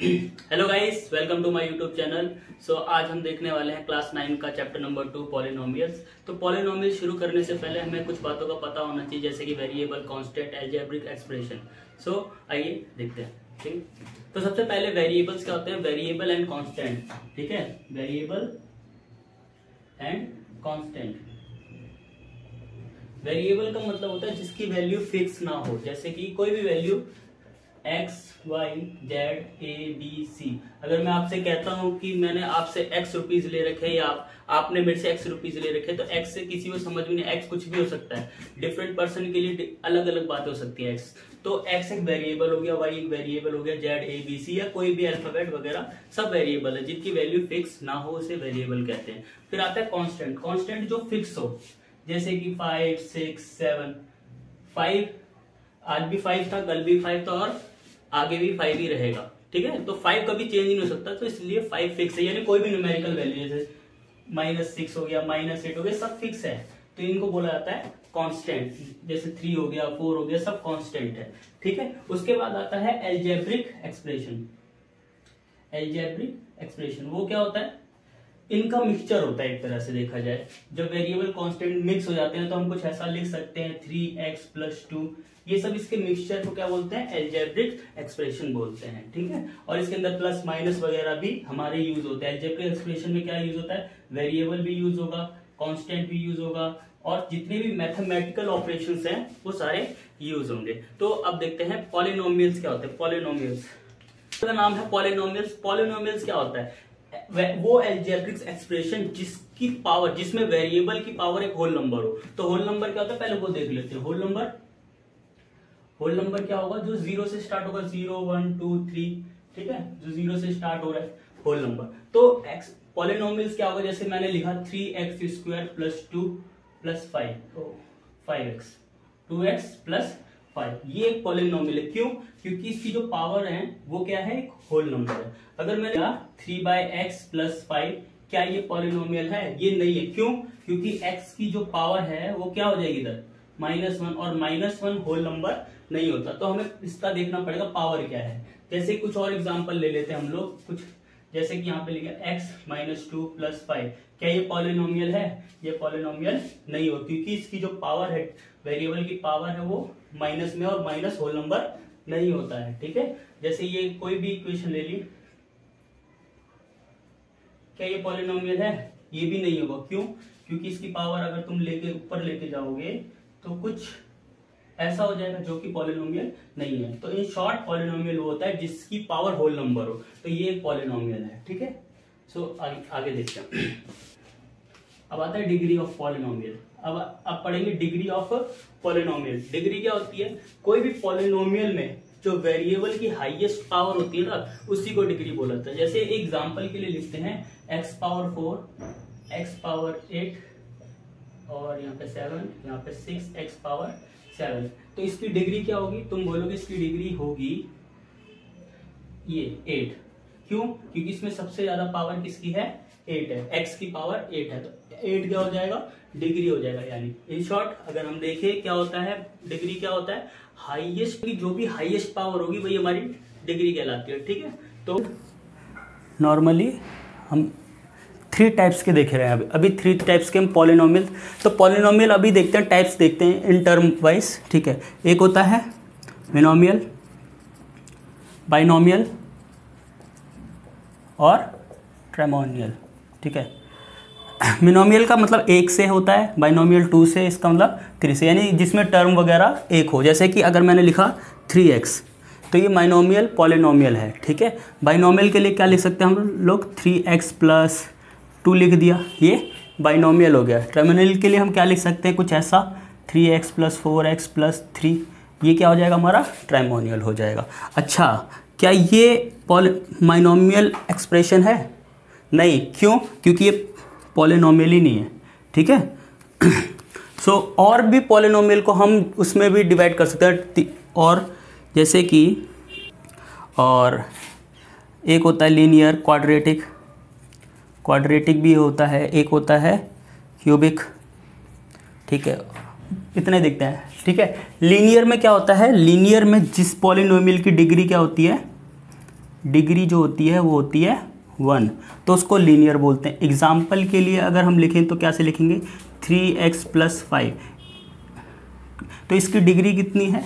Hello guys, welcome to my YouTube channel. So आज हम देखने वाले हैं क्लास 9 का चैप्टर नंबर 2 पॉलिनोमियल्स। तो पॉलिनोमियल शुरू करने से पहले हमें कुछ बातों का पता होना चाहिए, जैसे कि वेरिएबल, कांस्टेंट, अलजेब्रिक एक्सप्रेशन। सो आइए देखते हैं। ठीक, तो सबसे पहले वेरिएबल्स क्या होते हैं? Variable and constant. ठीक है, वेरिएबल एंड कांस्टेंट। वेरिएबल का मतलब होता है जिसकी वैल्यू फिक्स ना हो, जैसे कि कोई भी value x, y, z, a, b, c। अगर मैं आपसे कहता हूं कि मैंने आपसे x रुपीज ले रखे या आपने मेरे से x रुपीज ले रखे, तो x से किसी को समझ में नहीं, x कुछ भी हो सकता है, डिफरेंट पर्सन के लिए अलग अलग बातें हो सकती है। x तो x एक वेरिएबल हो गया, y एक वेरिएबल हो गया, z, a, b, c या कोई भी अल्फाबेट वगैरह सब वेरिएबल है। जिनकी वैल्यू फिक्स ना हो उसे वेरिएबल कहते हैं। फिर आता है कांस्टेंट। कांस्टेंट जो फिक्स हो, जैसे कि 5, 6, 7। 5 आज भी 5 था, कल भी 5 था और आगे भी 5 ही रहेगा। ठीक है, तो 5 कभी चेंज नहीं हो सकता, तो इसलिए 5 फिक्स है। यानी कोई भी न्यूमेरिकल वैल्यू जैसे -6 हो गया, -8 हो गया, सब फिक्स है, तो इनको बोला जाता है कांस्टेंट। जैसे 3 हो गया, 4 हो गया, सब कांस्टेंट है। ठीक है, उसके बाद आता है अलजेब्रिक एक्सप्रेशन। अलजेब्रिक एक्सप्रेशन वो क्या होता है? इनका मिक्सचर होता है एक तरह से देखा जाए। जब वेरिएबल कांस्टेंट मिक्स हो जाते हैं तो हम कुछ ऐसा लिख सकते हैं 3x + 2। ये सब इसके मिक्सचर को क्या बोलते हैं? अलजेब्रिक एक्सप्रेशन बोलते हैं। ठीक है, और इसके अंदर प्लस माइनस वगैरह भी हमारे यूज होते हैं। अलजेब्रिक एक्सप्रेशन में क्या यूज होता है? वेरिएबल भी यूज होगा, कांस्टेंट भी यूज होगा, और जितने भी मैथमेटिकल ऑपरेशंस हैं वो सारे यूज होंगे। तो अब देखते हैं पॉलिनोमियल्स क्या होते हैं। पॉलिनोमियल्स का नाम है पॉलिनोमियल्स। पॉलिनोमियल्स क्या होता है? वो अलजेब्रिक एक्सप्रेशन जिसकी पावर, जिसमें वेरिएबल की पावर एक होल नंबर हो। तो होल नंबर क्या होता है पहले वो देख लेते हैं। होल नंबर क्या होगा? जो 0 से स्टार्ट होगा, 0, 1, 2, 3। ठीक है, जो 0 से स्टार्ट हो रहा है होल नंबर। तो पॉलिनोमियल्स क्या होगा? जैसे मैंने लिखा 3x² + 2 + 5, तो 5x, 2x + 5। ये एक पॉलिनोमियल है। क्यों? क्योंकि इसकी जो पावर है वो क्या है? एक होल नंबर है। अगर मैंने कहा 3/x + 5, क्या ये पॉलिनोमियल है? ये नहीं है। क्यों? क्योंकि x की जो पावर है वो क्या हो जाएगी इधर? -1, और -1 होल नंबर नहीं होता। तो हमें इसका देखना पड़ेगा पावर क्या है। जैसे कुछ और एग्जांपल ले लेते हैं हम लोग कुछ, जैसे कि यहाँ पे लिखा x - 2 + 5। क्या ये पॉलिनोमियल है? ये पॉलिनोमियल नहीं हो, क्योंकि इसकी जो पावर है, वेरिएबल की पावर है, वो माइनस में, और माइनस होल नंबर नहीं होता है। ठीक है, जैसे ये कोई भी इक्वेशन ले ली, क्या ये पॉलिनोमियल है? ये भी नहीं होगा। क्यों? क्योंकि इसकी पावर अगर तुम लेके ऊपर लेके जाओगे तो कुछ ऐसा हो जाएगा जो कि पॉलिनोमियल नहीं है। तो इन शॉर्ट पॉलिनोमियल वो होता है जिसकी पावर होल नंबर हो, तो ये एक पॉलिनोमियल है। ठीक है, सो आगे देखते हैं। अब आता है डिग्री ऑफ पॉलिनोमियल। अब पढ़ेंगे डिग्री ऑफ पॉलिनोमियल। डिग्री क्या होती है? कोई भी पॉलिनोमियल में जो वेरिएबल की हाईएस्ट पावर होती है ना, उसी को डिग्री बोला जाता है। जैसे एग्जांपल के लिए लिखते हैं x⁴, x⁴8, और यहाँ पे 7, यहाँ पे 6, x⁴7। तो इसकी डिग्री क्या होगी? तुम बोलोगे इसकी डिग्री होगी ये 8। क्यों? क्योंकि इसमें सबसे ज्यादा पावर किसकी है? 8 है। x की पावर 8 है, तो 8 क्या हो जाएगा? डिग्री हो जाएगा। यानी इन शॉर्ट अगर हम देखें क्या होता है, डिग्री क्या होता है? हाईएस्ट की जो भी हाईएस्ट पावर होगी वही हमारी डिग्री कहलाती है। ठीक है, तो नॉर्मली हम 3 टाइप्स के देख रहे हैं अभी 3 टाइप्स के हम पॉलिनोमियल। तो पॉलिनोमियल अभी देखते हैं, टाइप्स देखते हैं इन टर्म वाइज। ठीक है, एक होता है मोनोमियल, बाइनोमियल और ट्राइमोनियल। ठीक है, मोनोमियल का मतलब 1 से होता है, बाइनोमियल 2 से, इसका मतलब 3 से, यानी जिसमें टर्म वगैरह एक हो। जैसे कि अगर मैंने लिखा 3x, तो ये बाइनोमियल पॉलिनोमियल है। ठीक है, बाइनोमियल के लिए क्या लिख सकते हैं हम लोग? 3x + 2 लिख दिया, ये बाइनोमियल हो गया। ट्राइमोनियल के लिए हम क्या लिख सकते हैं? कुछ ऐसा 3x + 4x + 3, ये क्या हो जाएगा? हमारा ट्राइमोनियल हो जाएगा। अच्छा, क्या ये बाइनोमियल एक्सप्रेशन है? नहीं। क्यों? क्योंकि ये पॉलिनोमियल ही नहीं है। ठीक है, सो और भी पॉलिनोमियल को हम उसमें भी डिवाइड कर सकते हैं। और जैसे कि, और एक होता है लीनियर, क्वाड्रेटिक भी होता है, एक होता है क्यूबिक। ठीक है, इतने देखते हैं। ठीक है, लीनियर में क्या होता है? लीनियर में जिस पॉलिनोमियल की डिग्री क्या होती है? डिग्री जो होती है वो होती है 1, तो उसको लीनियर बोलते हैं। एग्जाम्पल के लिए अगर हम लिखें तो कैसे लिखेंगे, 3x + 5, तो इसकी डिग्री कितनी है,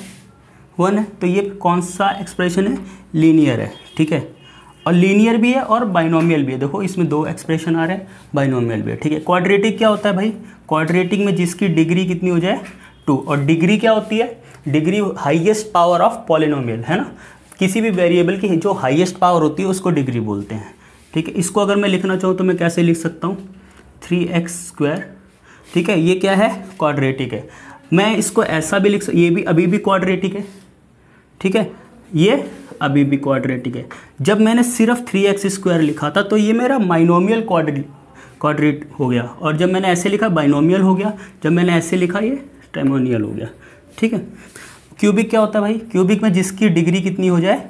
1 है, तो ये कौन सा एक्सप्रेशन है, लीनियर है, ठीक है। और लीनियर भी है और बाइनोमियल भी है, देखो इसमें 2 एक्सप्रेशन आ रहे हैं, बाइनोमियल भी है, ठीक है। क्वाड्रेटिक क्या होता है भाई, क्वाड्रेटिक में जिसकी डिग्री कितनी हो जाए 2, और डिग्री क्या होती है, degree highest power of polynomial, है ना, किसी भी वेरिएबल की जो हाईएस्ट पावर होती है उसको डिग्री बोलते हैं, ठीक है। इसको अगर मैं लिखना चाहूँ तो मैं कैसे लिख सकता हूँ, 3x², ठीक है, ये क्या है, क्वाड्रेटिक है। मैं इसको ऐसा भी लिख, ये भी अभी भी क्वाड्रेटिक है, ठीक है, ये अभी भी क्वाड्रेटिक है। जब मैंने सिर्फ 3x² लिखा था तो ये मेरा बाइनोमियल क्वाड्रेट हो गया, और जब मैंने ऐसे लिखा बाइनोमियल हो गया, जब मैंने ऐसे लिखा ये ट्राइमोनियल हो गया, ठीक है। क्यूबिक क्या होता है भाई, क्यूबिक में जिसकी डिग्री कितनी हो जाए,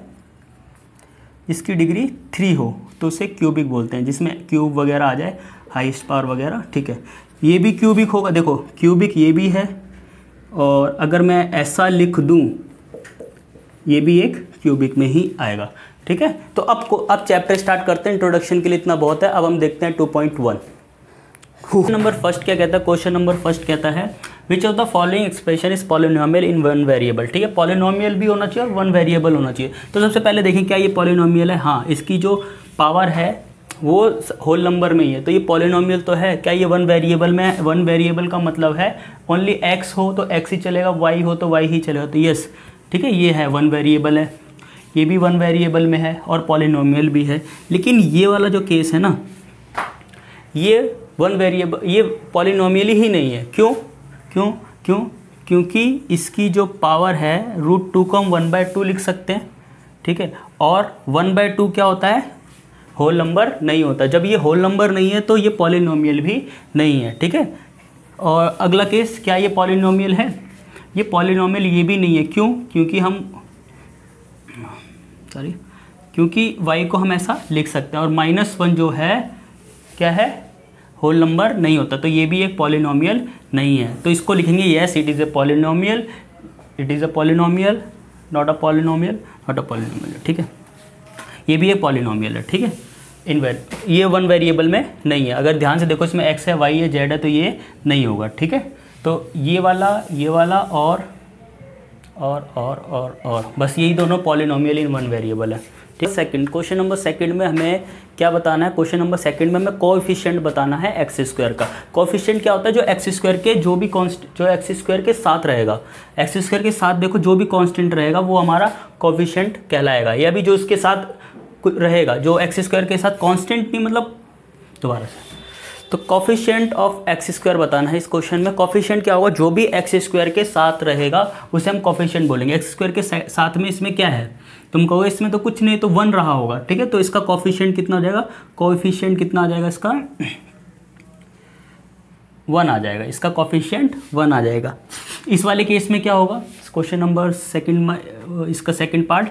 जिसकी डिग्री 3 हो तो उसे क्यूबिक बोलते हैं, जिसमें क्यूब वगैरह आ जाए, हाईएस्ट पावर वगैरह, ठीक है। ये भी क्यूबिक होगा, देखो क्यूबिक ये भी है, और अगर मैं ऐसा लिख दूं ये भी एक क्यूबिक में ही आएगा, ठीक है। तो अब चैप्टर स्टार्ट करते हैं, इंट्रोडक्शन के लिए इतना बहुत है। अब हम देखते हैं 2.1। क्वेश्चन नंबर फर्स्ट क्या कहता है, क्वेश्चन नंबर फर्स्ट कहता है which of the following expression is polynomial in 1 variable, ठीक है। पॉलिनोमियल भी होना चाहिए और 1 वेरिएबल होना चाहिए। तो सबसे पहले देखें क्या ये पॉलिनोमियल है, हाँ, इसकी जो पावर है वो होल नंबर में ही है, तो ये पॉलिनोमियल तो है। क्या ये 1 वेरिएबल में है, 1 वेरिएबल का मतलब है ओनली x हो तो x ही चलेगा, y हो तो y ही चलेगा, तो यस, ठीक है, ये है 1 वेरिएबल है, ये भी 1 वेरिएबल में है और पॉलिनोमियल भी है। लेकिन ये वाला जो केस है ना, ये 1 वेरिएबल, ये पॉलिनोमियल ही नहीं है। क्यों क्यों क्यों क्योंकि इसकी जो पावर है √2 को हम 1/2 लिख सकते हैं, ठीक है, और 1/2 क्या होता है, होल नंबर नहीं होता। जब ये होल नंबर नहीं है तो ये पॉलिनोमियल भी नहीं है, ठीक है। और अगला केस, क्या ये पॉलिनोमियल है, ये पॉलिनोमियल ये भी नहीं है। क्यों, क्योंकि y को हम ऐसा लिख सकते हैं, और -1 जो है क्या है, होल नंबर नहीं होता, तो ये भी एक पॉलिनोमियल नहीं है। तो इसको लिखेंगे yes it is a polynomial, it is a polynomial, not a polynomial, not a polynomial, ठीक है, ये भी एक पॉलिनोमियल है, ठीक है। ये 1 वेरिएबल में नहीं है। अगर ध्यान से देखो इसमें x है, y है, z है, तो ये नहीं होगा, ठीक है। तो ये वाला और बस यही दोनों पॉलिनोमियल इन 1 वेरिएबल है, ठीक है। सेकंड, क्वेश्चन नंबर सेकंड में हमें क्या बताना है, क्वेश्चन नंबर सेकंड में हमें कोएफिशिएंट बताना है x² का। कोएफिशिएंट क्या होता है, जो x² के जो x² के साथ रहेगा, x² के साथ देखो जो भी कांस्टेंट रहेगा वो हमारा कोएफिशिएंट कहलाएगा, या भी जो इसके साथ रहेगा, जो x² के साथ कांस्टेंट नहीं, मतलब दोबारा से, तो कोएफिशिएंट ऑफ x² बताना है इस क्वेश्चन में। कोएफिशिएंट क्या होगा, जो भी x² के साथ रहेगा उसे हम कोएफिशिएंट बोलेंगे। x² के साथ में इसमें क्या है, तुम कहोगे इसमें तो कुछ नहीं, तो 1 रहा होगा, ठीक है, तो इसका कोएफिशिएंट कितना हो जाएगा, कोएफिशिएंट कितना आ जाएगा इसका, 1 आ जाएगा, इसका कोएफिशिएंट 1 आ जाएगा। इस वाले केस में क्या होगा, क्वेश्चन नंबर सेकंड में इसका सेकंड पार्ट,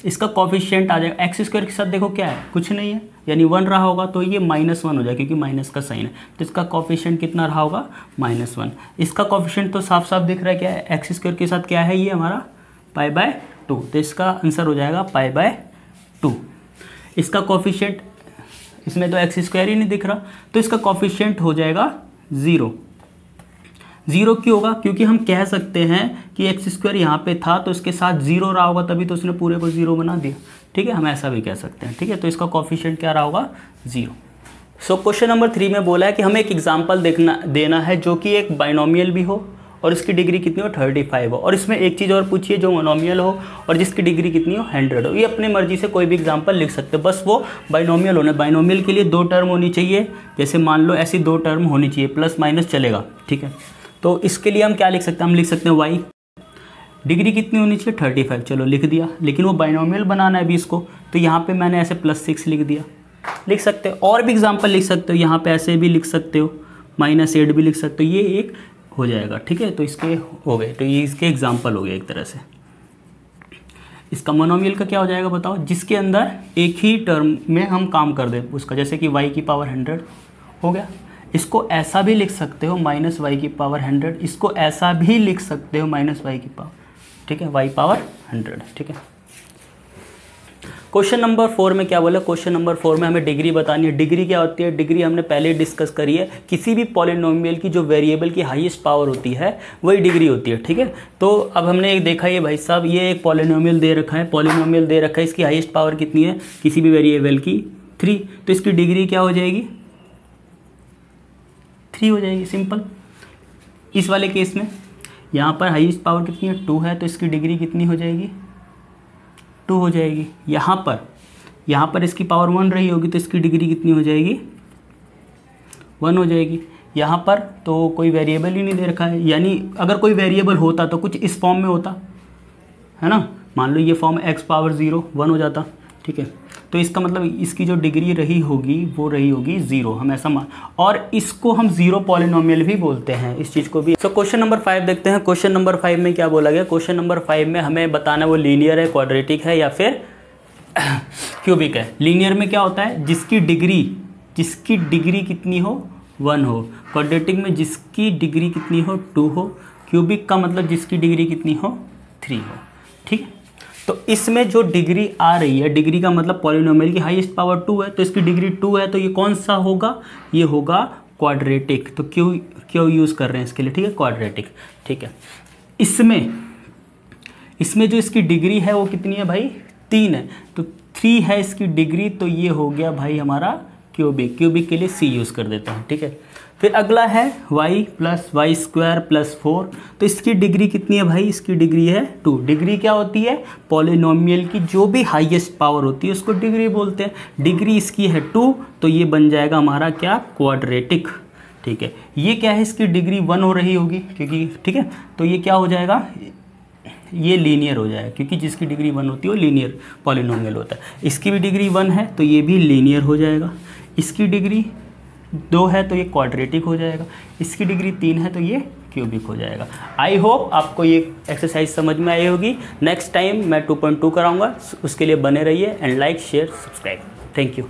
इसका कोएफिशिएंट आ जाएगा x² के साथ, देखो क्या है, कुछ नहीं है, यानी 1 रहा होगा, तो ये -1 हो जाएगा क्योंकि माइनस का साइन है, तो इसका कोएफिशिएंट कितना रहा होगा, -1। इसका कोएफिशिएंट तो साफ साफ दिख रहा है, क्या है, x² के साथ क्या है, ये हमारा π/2, तो इसका आंसर हो जाएगा π/2। इसका कोएफिशिएंट, इसमें तो x² ही नहीं दिख रहा, तो इसका कोएफिशिएंट हो जाएगा 0। 0 क्यों होगा, क्योंकि हम कह सकते हैं कि x² यहाँ पे था तो इसके साथ 0 रहा होगा, तभी तो उसने पूरे को 0 बना दिया, ठीक है, हम ऐसा भी कह सकते हैं, ठीक है। तो इसका कोएफिशिएंट क्या रहा होगा, 0। सो क्वेश्चन नंबर 3 में बोला है कि हमें एक एग्जांपल देना है जो कि एक बाइनोमियल भी हो और इसकी डिग्री कितनी हो, 35 हो, और इसमें एक चीज़ और पूछिए जो मोनोमियल हो और जिसकी डिग्री कितनी हो, 100 हो। ये अपने मर्जी से कोई भी एग्जांपल लिख सकते हो, बस वो बाइनोमियल होना। बाइनोमियल के लिए 2 टर्म होनी चाहिए, जैसे मान लो ऐसी 2 टर्म होनी चाहिए, प्लस माइनस चलेगा, ठीक है। तो इसके लिए हम क्या लिख सकते हैं, हम लिख सकते हैं y डिग्री कितनी होनी चाहिए, 35, चलो लिख दिया। लेकिन वो बाइनोमियल बनाना है अभी इसको, तो यहाँ पे मैंने ऐसे +6 लिख दिया, लिख सकते हो। और भी एग्जांपल लिख सकते हो, यहाँ पे ऐसे भी लिख सकते हो, -8 भी लिख सकते हो, ये एक हो जाएगा, ठीक है। तो इसके हो गए, तो ये इसके एग्जाम्पल हो गए एक तरह से। इसका मोनोमियल का क्या हो जाएगा बताओ, जिसके अंदर एक ही टर्म में हम काम कर दें उसका, जैसे कि y की पावर 100 हो गया। इसको ऐसा भी लिख सकते हो -y की पावर 100, इसको ऐसा भी लिख सकते हो -y की पावर, ठीक है, y पावर 100, ठीक है। क्वेश्चन नंबर 4 में क्या बोला, क्वेश्चन नंबर 4 में हमें डिग्री बतानी है। डिग्री क्या होती है, डिग्री हमने पहले डिस्कस करी है, किसी भी पॉलिनोमियल की जो वेरिएबल की हाईएस्ट पावर होती है वही डिग्री होती है, ठीक है। तो अब हमने एक देखा ये भाई साहब, ये एक पॉलिनोमियल दे रखा है, पॉलिनोमियल दे रखा है, इसकी हाईएस्ट पावर कितनी है किसी भी वेरिएबल की 3, तो इसकी डिग्री क्या हो जाएगी 3 हो जाएगी, सिंपल। इस वाले केस में यहाँ पर हाईएस्ट पावर कितनी है 2 है, तो इसकी डिग्री कितनी हो जाएगी 2 हो जाएगी। यहाँ पर इसकी पावर 1 रही होगी तो इसकी डिग्री कितनी हो जाएगी 1 हो जाएगी। यहाँ पर तो कोई वेरिएबल ही नहीं दे रखा है, यानी अगर कोई वेरिएबल होता तो कुछ इस फॉर्म में होता है ना, मान लो ये फॉर्म x पावर 0 1 हो जाता, ठीक है। तो इसका मतलब इसकी जो डिग्री रही होगी वो रही होगी 0, हम ऐसा मान, और इसको हम 0 पॉलिनोमियल भी बोलते हैं, इस चीज़ को भी। सो क्वेश्चन नंबर 5 देखते हैं। क्वेश्चन नंबर 5 में क्या बोला गया, क्वेश्चन नंबर 5 में हमें बताना वो लीनियर है, क्वाड्रेटिक है या फिर क्यूबिक है। लीनियर में क्या होता है, जिसकी डिग्री कितनी हो 1 हो, क्वाड्रेटिक में जिसकी डिग्री कितनी हो 2 हो, क्यूबिक का मतलब जिसकी डिग्री कितनी हो 3 हो, ठीक है। तो इसमें जो डिग्री आ रही है, डिग्री का मतलब पॉलिनोमियल की हाईएस्ट पावर 2 है, तो इसकी डिग्री 2 है, तो ये कौन सा होगा, ये होगा क्वाड्रेटिक। तो क्यों यूज़ कर रहे हैं इसके लिए, ठीक है, क्वाड्रेटिक, ठीक है। इसमें जो इसकी डिग्री है वो कितनी है भाई 3 है, तो 3 है इसकी डिग्री, तो ये हो गया भाई हमारा क्यूबिक के लिए C यूज़ कर देता हूँ, ठीक है। फिर अगला है y + y² + 4, तो इसकी डिग्री कितनी है भाई, इसकी डिग्री है 2। डिग्री क्या होती है, पॉलिनोमियल की जो भी हाईएस्ट पावर होती है उसको डिग्री बोलते हैं। डिग्री इसकी है 2, तो ये बन जाएगा हमारा क्या क्वाड्रेटिक, ठीक है। ये क्या है, इसकी डिग्री 1 हो रही होगी क्योंकि, ठीक है, तो ये क्या हो जाएगा, ये लीनियर हो जाएगा, क्योंकि जिसकी डिग्री 1 होती है वो लीनियर पॉलिनोमियल होता है। इसकी भी डिग्री 1 है तो ये भी लीनियर हो जाएगा। इसकी डिग्री 2 है तो ये क्वाड्रेटिक हो जाएगा। इसकी डिग्री 3 है तो ये क्यूबिक हो जाएगा। आई होप आपको ये एक्सरसाइज समझ में आई होगी। नेक्स्ट टाइम मैं 2.2 कराऊंगा, उसके लिए बने रहिए and like share subscribe. Thank you.